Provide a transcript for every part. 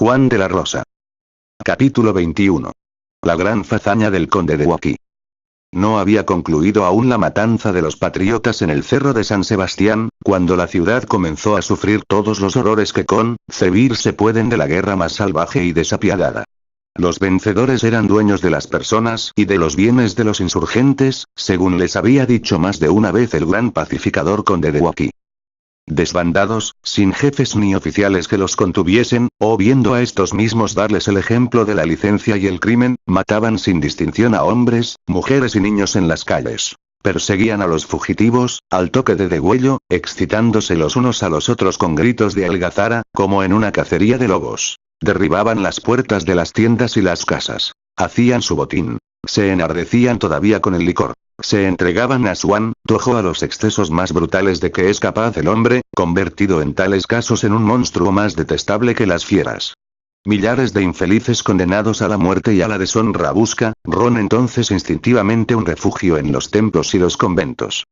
Juan de la Rosa. Capítulo 21. La gran fazaña del conde de Huaki. No había concluido aún la matanza de los patriotas en el cerro de San Sebastián, cuando la ciudad comenzó a sufrir todos los horrores que concebirse pueden de la guerra más salvaje y desapiadada. Los vencedores eran dueños de las personas y de los bienes de los insurgentes, según les había dicho más de una vez el gran pacificador conde de Huaki. Desbandados, sin jefes ni oficiales que los contuviesen, o viendo a estos mismos darles el ejemplo de la licencia y el crimen, mataban sin distinción a hombres, mujeres y niños en las calles. Perseguían a los fugitivos, al toque de degüello, excitándose los unos a los otros con gritos de algazara, como en una cacería de lobos. Derribaban las puertas de las tiendas y las casas. Hacían su botín. Se enardecían todavía con el licor. Se entregaban a su antojo a los excesos más brutales de que es capaz el hombre, convertido en tales casos en un monstruo más detestable que las fieras. Millares de infelices condenados a la muerte y a la deshonra buscaron entonces instintivamente un refugio en los templos y los conventos.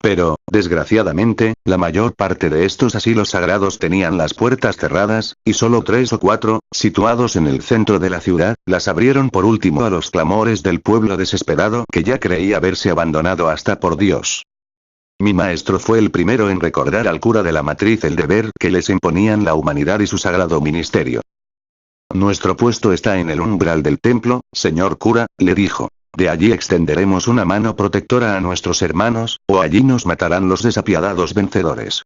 Pero, desgraciadamente, la mayor parte de estos asilos sagrados tenían las puertas cerradas, y solo 3 o 4, situados en el centro de la ciudad, las abrieron por último a los clamores del pueblo desesperado que ya creía verse abandonado hasta por Dios. Mi maestro fue el primero en recordar al cura de la matriz el deber que les imponían la humanidad y su sagrado ministerio. Nuestro puesto está en el umbral del templo, señor cura, le dijo. De allí extenderemos una mano protectora a nuestros hermanos, o allí nos matarán los desapiadados vencedores.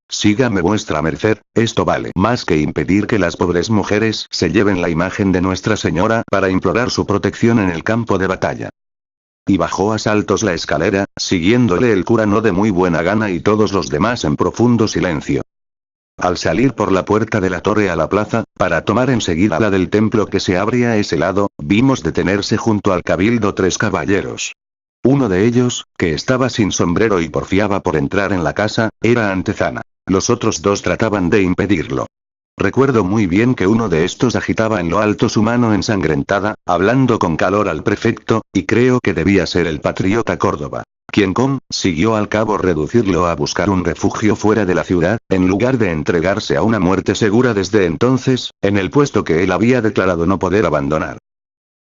Sígame vuestra merced, esto vale más que impedir que las pobres mujeres se lleven la imagen de Nuestra Señora para implorar su protección en el campo de batalla. Y bajó a saltos la escalera, siguiéndole el cura no de muy buena gana y todos los demás en profundo silencio. Al salir por la puerta de la torre a la plaza, para tomar enseguida la del templo que se abría a ese lado, vimos detenerse junto al cabildo 3 caballeros. Uno de ellos, que estaba sin sombrero y porfiaba por entrar en la casa, era Antezana. Los otros 2 trataban de impedirlo. Recuerdo muy bien que uno de estos agitaba en lo alto su mano ensangrentada, hablando con calor al prefecto, y creo que debía ser el patriota Córdoba, quien consiguió al cabo reducirlo a buscar un refugio fuera de la ciudad, en lugar de entregarse a una muerte segura desde entonces, en el puesto que él había declarado no poder abandonar.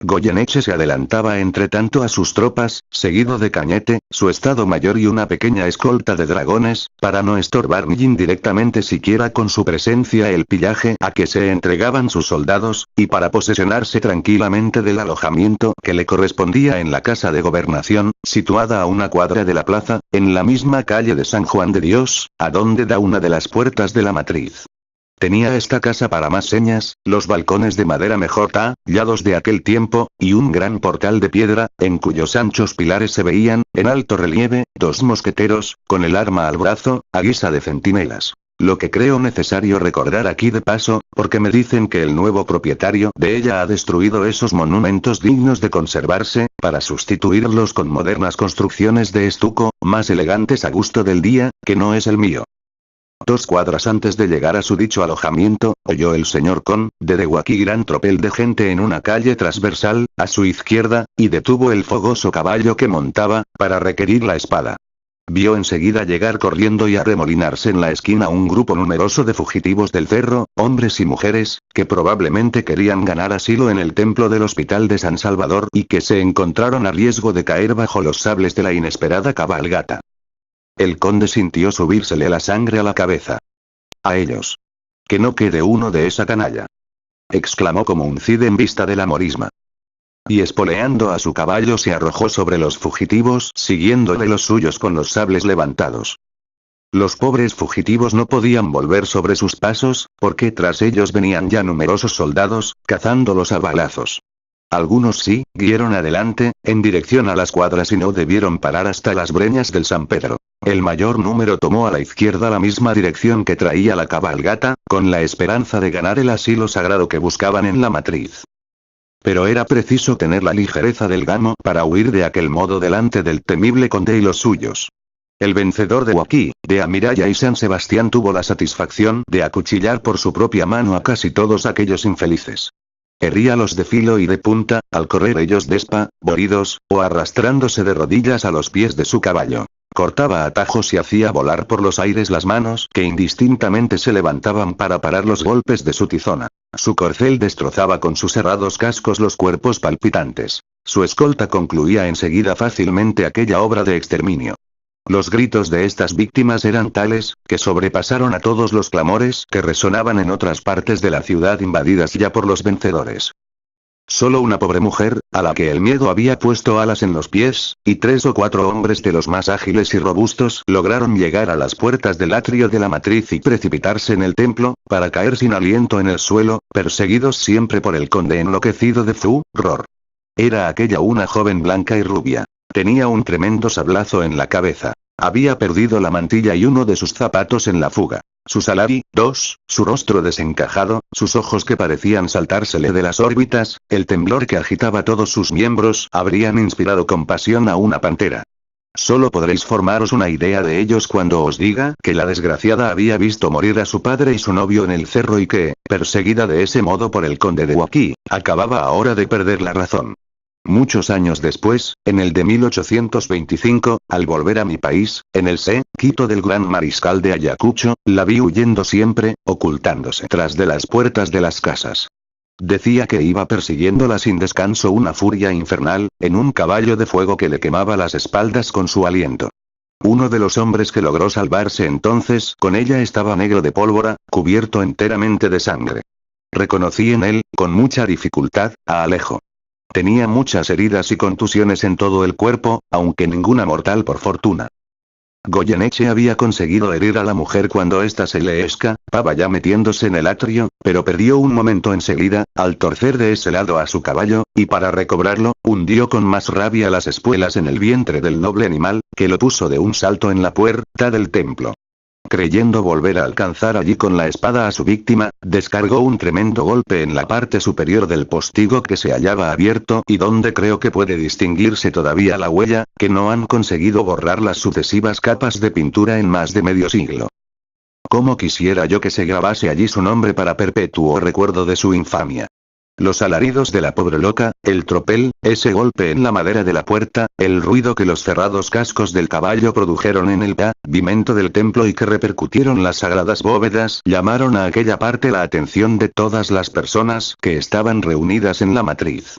Goyeneche se adelantaba entre tanto a sus tropas, seguido de Cañete, su estado mayor y una pequeña escolta de dragones, para no estorbar ni indirectamente siquiera con su presencia el pillaje a que se entregaban sus soldados, y para posesionarse tranquilamente del alojamiento que le correspondía en la casa de gobernación, situada a una cuadra de la plaza, en la misma calle de San Juan de Dios, a donde da una de las puertas de la matriz. Tenía esta casa para más señas, los balcones de madera mejor tallados de aquel tiempo, y un gran portal de piedra, en cuyos anchos pilares se veían, en alto relieve, 2 mosqueteros, con el arma al brazo, a guisa de centinelas. Lo que creo necesario recordar aquí de paso, porque me dicen que el nuevo propietario de ella ha destruido esos monumentos dignos de conservarse, para sustituirlos con modernas construcciones de estuco, más elegantes a gusto del día, que no es el mío. 2 cuadras antes de llegar a su dicho alojamiento, oyó el señor conde de Huaki gran tropel de gente en una calle transversal, a su izquierda, y detuvo el fogoso caballo que montaba, para requerir la espada. Vio enseguida llegar corriendo y arremolinarse en la esquina un grupo numeroso de fugitivos del cerro, hombres y mujeres, que probablemente querían ganar asilo en el templo del Hospital de San Salvador y que se encontraron a riesgo de caer bajo los sables de la inesperada cabalgata. El conde sintió subírsele la sangre a la cabeza. A ellos. Que no quede uno de esa canalla. Exclamó como un cid en vista de la morisma. Y espoleando a su caballo se arrojó sobre los fugitivos, siguiéndole los suyos con los sables levantados. Los pobres fugitivos no podían volver sobre sus pasos, porque tras ellos venían ya numerosos soldados, cazándolos a balazos. Algunos siguieron adelante, en dirección a las cuadras y no debieron parar hasta las breñas del San Pedro. El mayor número tomó a la izquierda la misma dirección que traía la cabalgata, con la esperanza de ganar el asilo sagrado que buscaban en la matriz. Pero era preciso tener la ligereza del gamo para huir de aquel modo delante del temible conde y los suyos. El vencedor de Huaki, de Amiraya y San Sebastián tuvo la satisfacción de acuchillar por su propia mano a casi todos aquellos infelices. Heríalos de filo y de punta, al correr ellos despavoridos, o arrastrándose de rodillas a los pies de su caballo. cortaba atajos y hacía volar por los aires las manos que indistintamente se levantaban para parar los golpes de su tizona. Su corcel destrozaba con sus herrados cascos los cuerpos palpitantes. Su escolta concluía enseguida fácilmente aquella obra de exterminio. Los gritos de estas víctimas eran tales, que sobrepasaron a todos los clamores que resonaban en otras partes de la ciudad invadidas ya por los vencedores. Solo una pobre mujer, a la que el miedo había puesto alas en los pies, y 3 o 4 hombres de los más ágiles y robustos lograron llegar a las puertas del atrio de la matriz y precipitarse en el templo, para caer sin aliento en el suelo, perseguidos siempre por el conde enloquecido de Furor. Era aquella una joven blanca y rubia. Tenía un tremendo sablazo en la cabeza. Había perdido la mantilla y uno de sus zapatos en la fuga. Su salario, su rostro desencajado, sus ojos que parecían saltársele de las órbitas, el temblor que agitaba todos sus miembros, habrían inspirado compasión a una pantera. Solo podréis formaros una idea de ellos cuando os diga que la desgraciada había visto morir a su padre y su novio en el cerro y que, perseguida de ese modo por el conde de Huaki, acababa ahora de perder la razón. Muchos años después, en el de 1825, al volver a mi país, en el séquito del gran mariscal de Ayacucho, la vi huyendo siempre, ocultándose tras de las puertas de las casas. Decía que iba persiguiéndola sin descanso una furia infernal, en un caballo de fuego que le quemaba las espaldas con su aliento. Uno de los hombres que logró salvarse entonces con ella estaba negro de pólvora, cubierto enteramente de sangre. Reconocí en él, con mucha dificultad, a Alejo. Tenía muchas heridas y contusiones en todo el cuerpo, aunque ninguna mortal por fortuna. Goyeneche había conseguido herir a la mujer cuando ésta se le escapaba ya metiéndose en el atrio, pero perdió un momento enseguida, al torcer de ese lado a su caballo, y para recobrarlo, hundió con más rabia las espuelas en el vientre del noble animal, que lo puso de un salto en la puerta del templo. Creyendo volver a alcanzar allí con la espada a su víctima, descargó un tremendo golpe en la parte superior del postigo que se hallaba abierto y donde creo que puede distinguirse todavía la huella, que no han conseguido borrar las sucesivas capas de pintura en más de medio siglo. Cómo quisiera yo que se grabase allí su nombre para perpetuo recuerdo de su infamia. Los alaridos de la pobre loca, el tropel, ese golpe en la madera de la puerta, el ruido que los cerrados cascos del caballo produjeron en el pavimento del templo y que repercutieron las sagradas bóvedas, llamaron a aquella parte la atención de todas las personas que estaban reunidas en la matriz.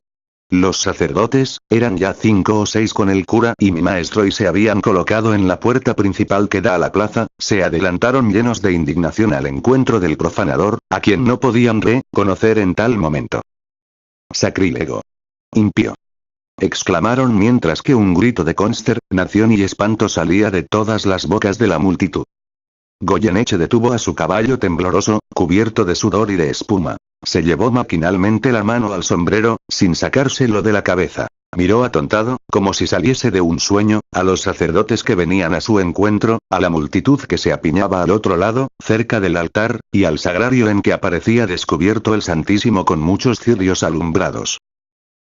Los sacerdotes, eran ya 5 o 6 con el cura y mi maestro y se habían colocado en la puerta principal que da a la plaza, se adelantaron llenos de indignación al encuentro del profanador, a quien no podían reconocer en tal momento. «Sacrílego. Impío», exclamaron mientras que un grito de consternación y espanto salía de todas las bocas de la multitud. Goyeneche detuvo a su caballo tembloroso, cubierto de sudor y de espuma. Se llevó maquinalmente la mano al sombrero, sin sacárselo de la cabeza. Miró atontado, como si saliese de un sueño, a los sacerdotes que venían a su encuentro, a la multitud que se apiñaba al otro lado, cerca del altar, y al sagrario en que aparecía descubierto el Santísimo con muchos cirios alumbrados.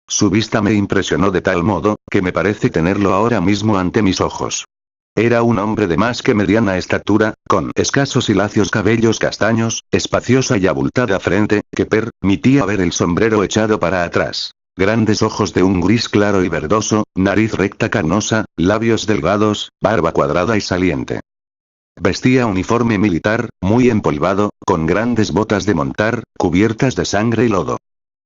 Su vista me impresionó de tal modo, que me parece tenerlo ahora mismo ante mis ojos. Era un hombre de más que mediana estatura, con escasos y lacios cabellos castaños, espaciosa y abultada frente, que permitía ver el sombrero echado para atrás. Grandes ojos de un gris claro y verdoso, nariz recta carnosa, labios delgados, barba cuadrada y saliente. Vestía uniforme militar, muy empolvado, con grandes botas de montar, cubiertas de sangre y lodo.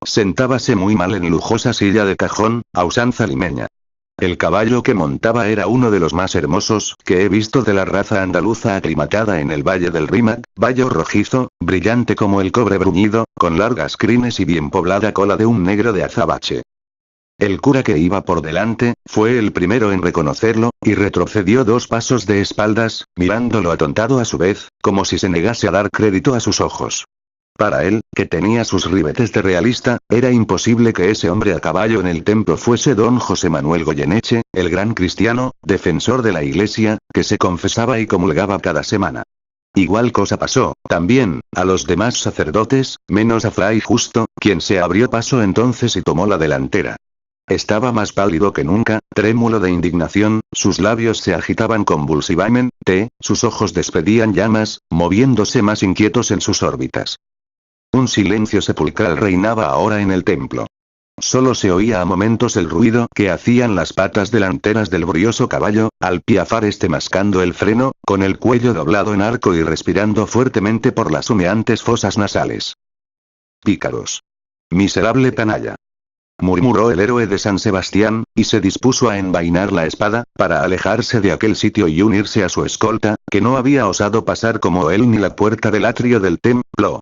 Sentábase muy mal en lujosa silla de cajón, a usanza limeña. El caballo que montaba era uno de los más hermosos que he visto de la raza andaluza aclimatada en el valle del Rímac, vallo rojizo, brillante como el cobre bruñido, con largas crines y bien poblada cola de un negro de azabache. El cura que iba por delante, fue el primero en reconocerlo, y retrocedió 2 pasos de espaldas, mirándolo atontado a su vez, como si se negase a dar crédito a sus ojos. Para él, que tenía sus ribetes de realista, era imposible que ese hombre a caballo en el templo fuese don José Manuel Goyeneche, el gran cristiano, defensor de la iglesia, que se confesaba y comulgaba cada semana. Igual cosa pasó, también, a los demás sacerdotes, menos a Fray Justo, quien se abrió paso entonces y tomó la delantera. Estaba más pálido que nunca, trémulo de indignación, sus labios se agitaban convulsivamente, sus ojos despedían llamas, moviéndose más inquietos en sus órbitas. Un silencio sepulcral reinaba ahora en el templo. Solo se oía a momentos el ruido que hacían las patas delanteras del brioso caballo, al piafar este mascando el freno, con el cuello doblado en arco y respirando fuertemente por las humeantes fosas nasales. «Pícaros. Miserable canalla», murmuró el héroe de San Sebastián, y se dispuso a envainar la espada, para alejarse de aquel sitio y unirse a su escolta, que no había osado pasar como él ni la puerta del atrio del templo.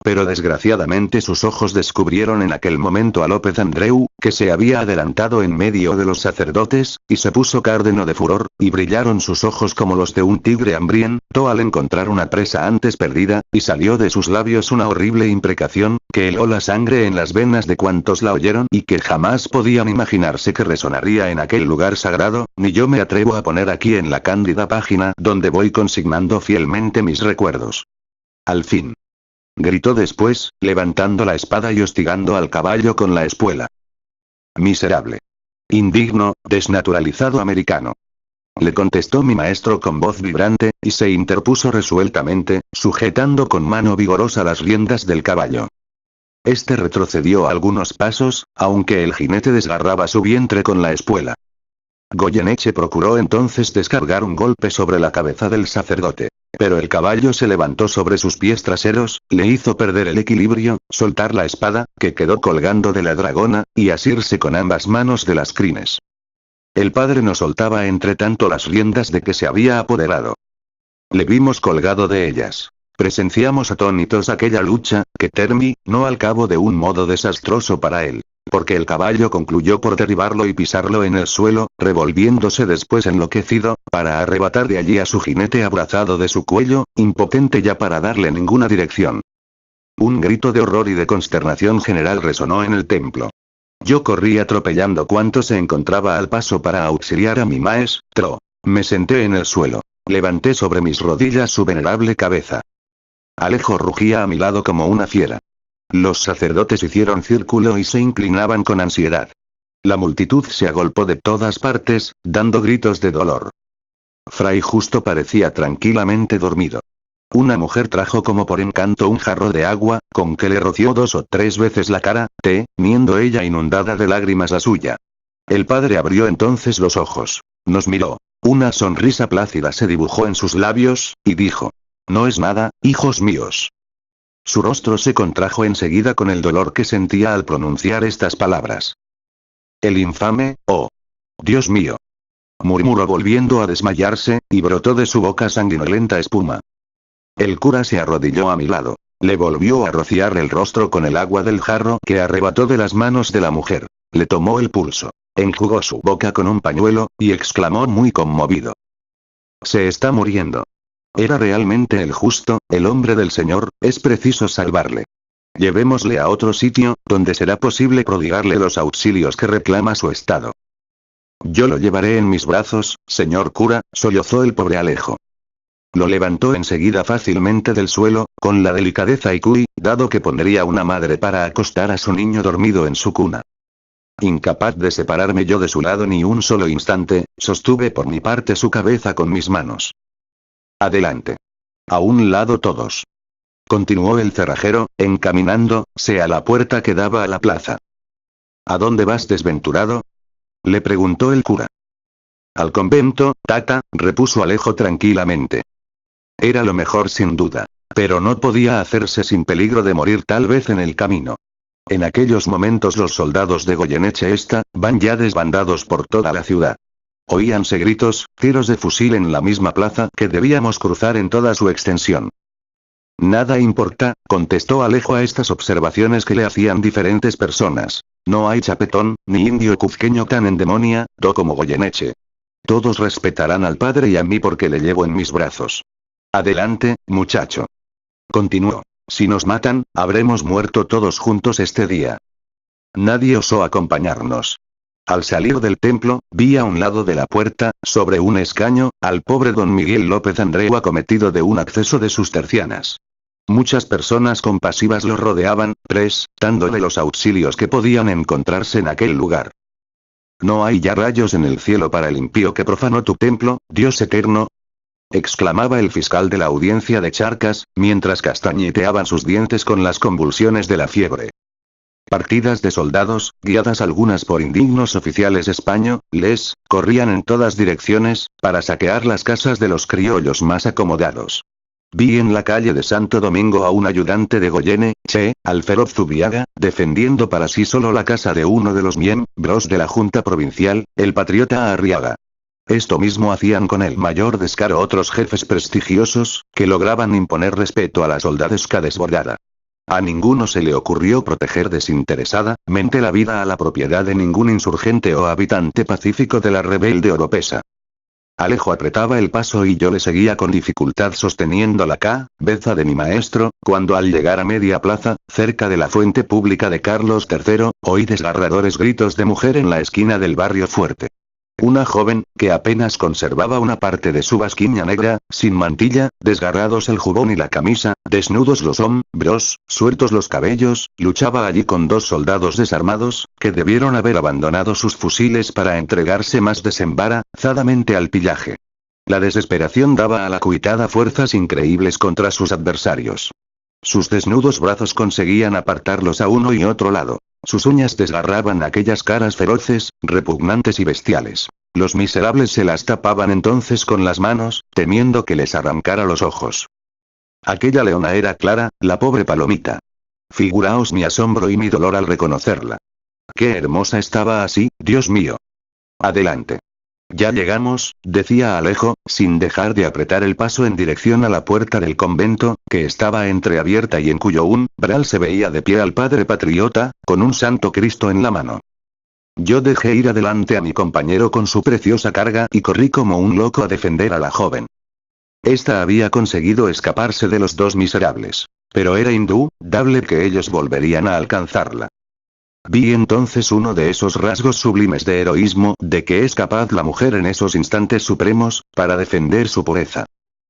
Pero desgraciadamente sus ojos descubrieron en aquel momento a López Andreu, que se había adelantado en medio de los sacerdotes, y se puso cárdeno de furor, y brillaron sus ojos como los de un tigre hambriento al encontrar una presa antes perdida, y salió de sus labios una horrible imprecación, que heló la sangre en las venas de cuantos la oyeron y que jamás podían imaginarse que resonaría en aquel lugar sagrado, ni yo me atrevo a poner aquí en la cándida página donde voy consignando fielmente mis recuerdos. Al fin. Gritó después, levantando la espada y hostigando al caballo con la espuela. Miserable. Indigno, desnaturalizado americano. Le contestó mi maestro con voz vibrante, y se interpuso resueltamente, sujetando con mano vigorosa las riendas del caballo. Este retrocedió algunos pasos, aunque el jinete desgarraba su vientre con la espuela. Goyeneche procuró entonces descargar un golpe sobre la cabeza del sacerdote. Pero el caballo se levantó sobre sus pies traseros, le hizo perder el equilibrio, soltar la espada, que quedó colgando de la dragona, y asirse con ambas manos de las crines. El padre no soltaba entre tanto las riendas de que se había apoderado. Le vimos colgado de ellas. Presenciamos atónitos aquella lucha, que terminó al cabo de un modo desastroso para él. Porque el caballo concluyó por derribarlo y pisarlo en el suelo, revolviéndose después enloquecido, para arrebatar de allí a su jinete abrazado de su cuello, impotente ya para darle ninguna dirección. Un grito de horror y de consternación general resonó en el templo. Yo corrí atropellando cuanto se encontraba al paso para auxiliar a mi maestro. Me senté en el suelo. Levanté sobre mis rodillas su venerable cabeza. Alejo rugía a mi lado como una fiera. Los sacerdotes hicieron círculo y se inclinaban con ansiedad. La multitud se agolpó de todas partes, dando gritos de dolor. Fray Justo parecía tranquilamente dormido. Una mujer trajo como por encanto un jarro de agua, con que le roció 2 o 3 veces la cara, teniendo ella inundada de lágrimas la suya. El padre abrió entonces los ojos. Nos miró. Una sonrisa plácida se dibujó en sus labios, y dijo: «No es nada, hijos míos». Su rostro se contrajo enseguida con el dolor que sentía al pronunciar estas palabras. «El infame, oh Dios mío», murmuró volviendo a desmayarse, y brotó de su boca sanguinolenta espuma. El cura se arrodilló a mi lado. Le volvió a rociar el rostro con el agua del jarro que arrebató de las manos de la mujer. Le tomó el pulso. Enjugó su boca con un pañuelo, y exclamó muy conmovido: «Se está muriendo. Era realmente el justo, el hombre del Señor, es preciso salvarle. Llevémosle a otro sitio, donde será posible prodigarle los auxilios que reclama su estado». «Yo lo llevaré en mis brazos, señor cura», sollozó el pobre Alejo. Lo levantó enseguida fácilmente del suelo, con la delicadeza y cuidado que pondría una madre para acostar a su niño dormido en su cuna. Incapaz de separarme yo de su lado ni un solo instante, sostuve por mi parte su cabeza con mis manos. «Adelante. A un lado todos», continuó el cerrajero, encaminándose a la puerta que daba a la plaza. «¿A dónde vas, desventurado?», le preguntó el cura. «Al convento, tata», repuso Alejo tranquilamente. Era lo mejor sin duda. Pero no podía hacerse sin peligro de morir tal vez en el camino. En aquellos momentos los soldados de Goyeneche van ya desbandados por toda la ciudad. Oíanse gritos, tiros de fusil en la misma plaza que debíamos cruzar en toda su extensión. «Nada importa», contestó Alejo a estas observaciones que le hacían diferentes personas. «No hay chapetón, ni indio cuzqueño tan endemoniado como Goyeneche. Todos respetarán al padre y a mí porque le llevo en mis brazos. Adelante, muchacho», continuó. «Si nos matan, habremos muerto todos juntos este día». Nadie osó acompañarnos. Al salir del templo, vi a un lado de la puerta, sobre un escaño, al pobre don Miguel López Andreu acometido de un acceso de sus tercianas. Muchas personas compasivas lo rodeaban, prestándole los auxilios que podían encontrarse en aquel lugar. «¿No hay ya rayos en el cielo para el impío que profanó tu templo, Dios eterno?», exclamaba el fiscal de la audiencia de Charcas, mientras castañeteaban sus dientes con las convulsiones de la fiebre. Partidas de soldados, guiadas algunas por indignos oficiales españoles, corrían en todas direcciones, para saquear las casas de los criollos más acomodados. Vi en la calle de Santo Domingo a un ayudante de Goyeneche, Alférez Zubiaga, defendiendo para sí solo la casa de uno de los miembros de la Junta Provincial, el patriota Arriaga. Esto mismo hacían con el mayor descaro otros jefes prestigiosos, que lograban imponer respeto a la soldadesca desbordada. A ninguno se le ocurrió proteger desinteresadamente la vida a la propiedad de ningún insurgente o habitante pacífico de la rebelde Oropesa. Alejo apretaba el paso y yo le seguía con dificultad sosteniendo la cabeza de mi maestro, cuando al llegar a media plaza, cerca de la fuente pública de Carlos III, oí desgarradores gritos de mujer en la esquina del barrio Fuerte. Una joven, que apenas conservaba una parte de su basquiña negra, sin mantilla, desgarrados el jubón y la camisa, desnudos los hombros, sueltos los cabellos, luchaba allí con dos soldados desarmados, que debieron haber abandonado sus fusiles para entregarse más desembarazadamente al pillaje. La desesperación daba a la cuitada fuerzas increíbles contra sus adversarios. Sus desnudos brazos conseguían apartarlos a uno y otro lado. Sus uñas desgarraban aquellas caras feroces, repugnantes y bestiales. Los miserables se las tapaban entonces con las manos, temiendo que les arrancara los ojos. Aquella leona era Clara, la pobre palomita. Figuraos mi asombro y mi dolor al reconocerla. Qué hermosa estaba así, Dios mío. Adelante. Ya llegamos, decía Alejo, sin dejar de apretar el paso en dirección a la puerta del convento, que estaba entreabierta y en cuyo umbral se veía de pie al padre patriota, con un santo Cristo en la mano. Yo dejé ir adelante a mi compañero con su preciosa carga y corrí como un loco a defender a la joven. Esta había conseguido escaparse de los dos miserables, pero era indudable que ellos volverían a alcanzarla. Vi entonces uno de esos rasgos sublimes de heroísmo de que es capaz la mujer en esos instantes supremos, para defender su pureza.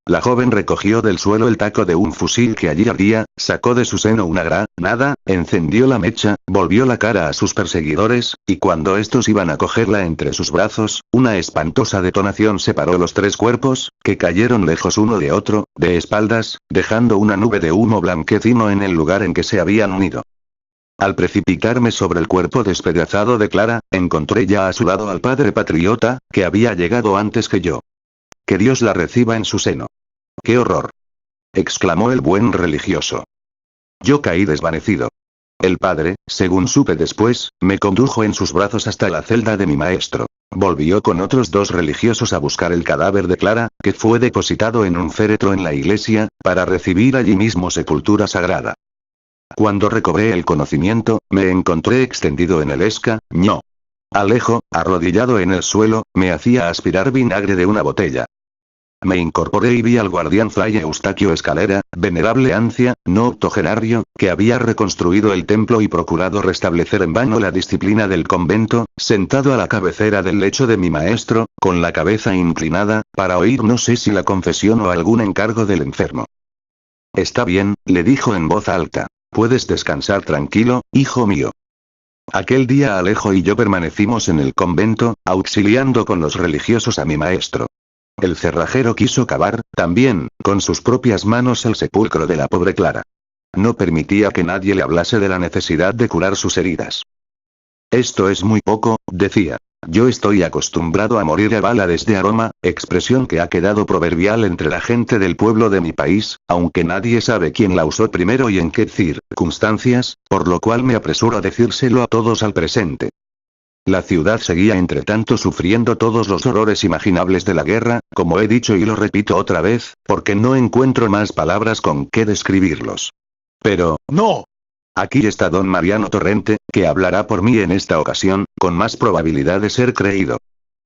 La joven recogió del suelo el taco de un fusil que allí ardía, sacó de su seno una granada, encendió la mecha, volvió la cara a sus perseguidores, y cuando estos iban a cogerla entre sus brazos, una espantosa detonación separó los tres cuerpos, que cayeron lejos uno de otro, de espaldas, dejando una nube de humo blanquecino en el lugar en que se habían unido. Al precipitarme sobre el cuerpo despedazado de Clara, encontré ya a su lado al padre patriota, que había llegado antes que yo. Que Dios la reciba en su seno. ¡Qué horror!, exclamó el buen religioso. Yo caí desvanecido. El padre, según supe después, me condujo en sus brazos hasta la celda de mi maestro. Volvió con otros dos religiosos a buscar el cadáver de Clara, que fue depositado en un féretro en la iglesia, para recibir allí mismo sepultura sagrada. Cuando recobré el conocimiento, me encontré extendido en el escaño. Alejo, arrodillado en el suelo, me hacía aspirar vinagre de una botella. Me incorporé y vi al guardián Fray Eustaquio Escalera, venerable anciano, octogenario, que había reconstruido el templo y procurado restablecer en vano la disciplina del convento, sentado a la cabecera del lecho de mi maestro, con la cabeza inclinada, para oír no sé si la confesión o algún encargo del enfermo. Está bien, le dijo en voz alta. Puedes descansar tranquilo, hijo mío. Aquel día Alejo y yo permanecimos en el convento, auxiliando con los religiosos a mi maestro. El cerrajero quiso cavar, también, con sus propias manos el sepulcro de la pobre Clara. No permitía que nadie le hablase de la necesidad de curar sus heridas. Esto es muy poco, decía. Yo estoy acostumbrado a morir a bala desde aroma, expresión que ha quedado proverbial entre la gente del pueblo de mi país, aunque nadie sabe quién la usó primero y en qué circunstancias, por lo cual me apresuro a decírselo a todos al presente. La ciudad seguía entre tanto sufriendo todos los horrores imaginables de la guerra, como he dicho y lo repito otra vez, porque no encuentro más palabras con que describirlos. Pero, ¡no! Aquí está don Mariano Torrente, que hablará por mí en esta ocasión, con más probabilidad de ser creído.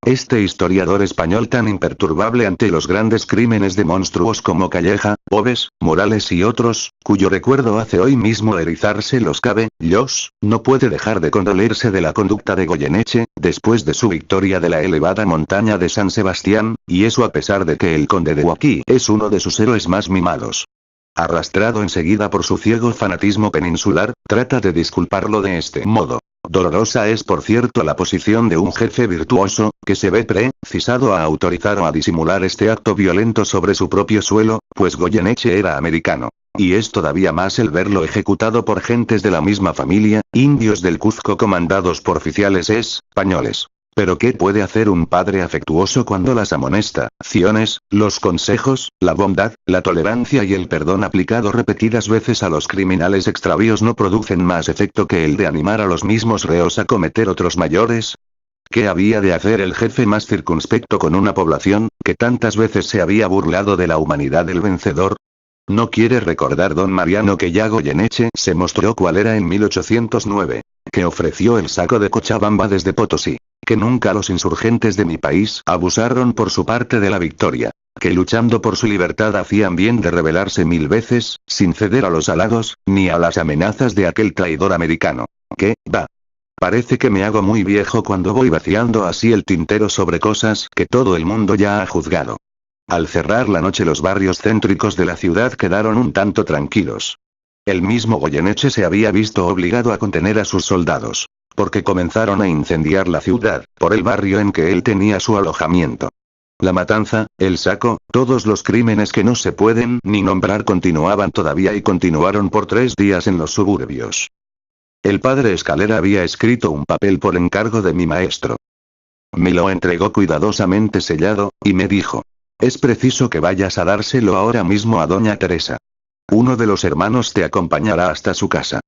Este historiador español tan imperturbable ante los grandes crímenes de monstruos como Calleja, Pobes, Morales y otros, cuyo recuerdo hace hoy mismo erizarse los cabellos, no puede dejar de condolerse de la conducta de Goyeneche, después de su victoria de la elevada montaña de San Sebastián, y eso a pesar de que el conde de Huaqui es uno de sus héroes más mimados. Arrastrado enseguida por su ciego fanatismo peninsular, trata de disculparlo de este modo. Dolorosa es por cierto la posición de un jefe virtuoso, que se ve precisado a autorizar o a disimular este acto violento sobre su propio suelo, pues Goyeneche era americano. Y es todavía más el verlo ejecutado por gentes de la misma familia, indios del Cuzco comandados por oficiales españoles. Pero ¿qué puede hacer un padre afectuoso cuando las amonestaciones, los consejos, la bondad, la tolerancia y el perdón aplicado repetidas veces a los criminales extravíos no producen más efecto que el de animar a los mismos reos a cometer otros mayores? ¿Qué había de hacer el jefe más circunspecto con una población, que tantas veces se había burlado de la humanidad del vencedor? ¿No quiere recordar don Mariano que ya Goyeneche se mostró cuál era en 1809? Que ofreció el saco de Cochabamba desde Potosí. Que nunca los insurgentes de mi país abusaron por su parte de la victoria. Que luchando por su libertad hacían bien de rebelarse 1000 veces, sin ceder a los halagos, ni a las amenazas de aquel traidor americano. Que, va. Parece que me hago muy viejo cuando voy vaciando así el tintero sobre cosas que todo el mundo ya ha juzgado. Al cerrar la noche los barrios céntricos de la ciudad quedaron un tanto tranquilos. El mismo Goyeneche se había visto obligado a contener a sus soldados. Porque comenzaron a incendiar la ciudad, por el barrio en que él tenía su alojamiento. La matanza, el saco, todos los crímenes que no se pueden ni nombrar continuaban todavía y continuaron por 3 días en los suburbios. El padre Escalera había escrito un papel por encargo de mi maestro. Me lo entregó cuidadosamente sellado, y me dijo: es preciso que vayas a dárselo ahora mismo a doña Teresa. Uno de los hermanos te acompañará hasta su casa.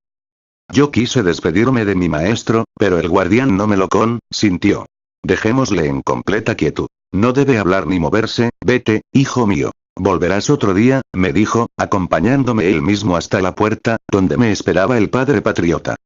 Yo quise despedirme de mi maestro, pero el guardián no me lo consintió. Dejémosle en completa quietud. No debe hablar ni moverse, vete, hijo mío. Volverás otro día, me dijo, acompañándome él mismo hasta la puerta, donde me esperaba el padre patriota.